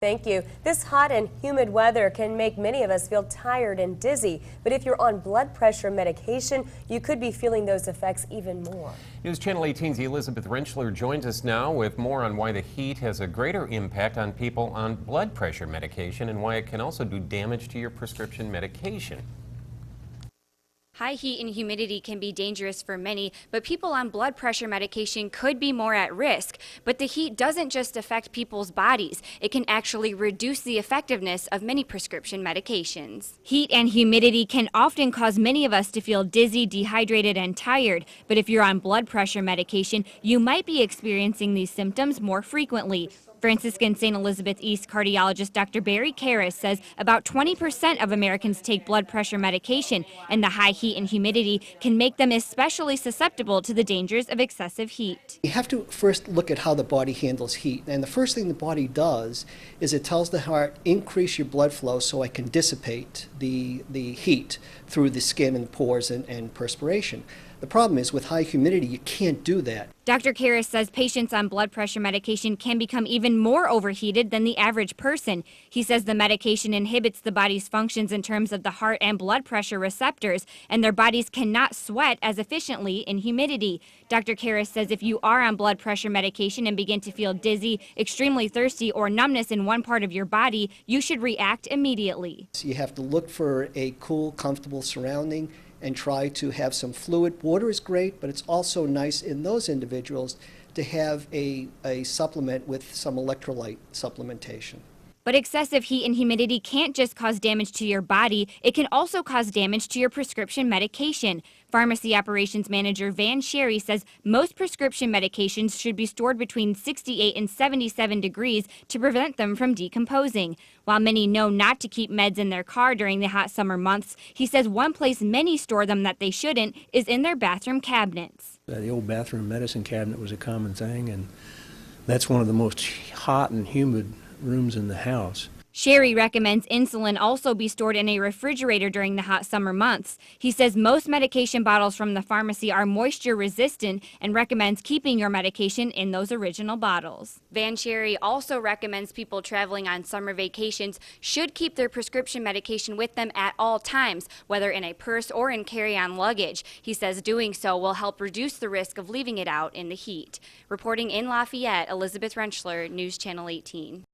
Thank you. This hot and humid weather can make many of us feel tired and dizzy, but if you're on blood pressure medication, you could be feeling those effects even more. News Channel 18's Elizabeth Rentschler joins us now with more on why the heat has a greater impact on people on blood pressure medication and why it can also do damage to your prescription medication. High heat and humidity can be dangerous for many, but people on blood pressure medication could be more at risk. But the heat doesn't just affect people's bodies. It can actually reduce the effectiveness of many prescription medications. Heat and humidity can often cause many of us to feel dizzy, dehydrated, and tired. But if you're on blood pressure medication, you might be experiencing these symptoms more frequently. Franciscan St. Elizabeth East cardiologist Dr. Barry Karras says about 20% of Americans take blood pressure medication, and the high heat and humidity can make them especially susceptible to the dangers of excessive heat. You have to first look at how the body handles heat, and the first thing the body does is it tells the heart, increase your blood flow so I can dissipate the heat through the skin and pores and perspiration. The problem is with high humidity, you can't do that. Dr. Karras says patients on blood pressure medication can become even more overheated than the average person. He says the medication inhibits the body's functions in terms of the heart and blood pressure receptors, and their bodies cannot sweat as efficiently in humidity. Dr. Karras says if you are on blood pressure medication and begin to feel dizzy, extremely thirsty, or numbness in one part of your body, you should react immediately. So you have to look for a cool, comfortable surrounding and try to have some fluid. Water is great, but it's also nice in those individuals to have a supplement with some electrolyte supplementation. But excessive heat and humidity can't just cause damage to your body, it can also cause damage to your prescription medication. Pharmacy Operations Manager Van Sherry says most prescription medications should be stored between 68 and 77 degrees to prevent them from decomposing. While many know not to keep meds in their car during the hot summer months, he says one place many store them that they shouldn't is in their bathroom cabinets. The old bathroom medicine cabinet was a common thing, and that's one of the most hot and humid rooms in the house. Sherry recommends insulin also be stored in a refrigerator during the hot summer months. He says most medication bottles from the pharmacy are moisture resistant and recommends keeping your medication in those original bottles. Van Sherry also recommends people traveling on summer vacations should keep their prescription medication with them at all times, whether in a purse or in carry-on luggage. He says doing so will help reduce the risk of leaving it out in the heat. Reporting in Lafayette, Elizabeth Rentschler, News Channel 18.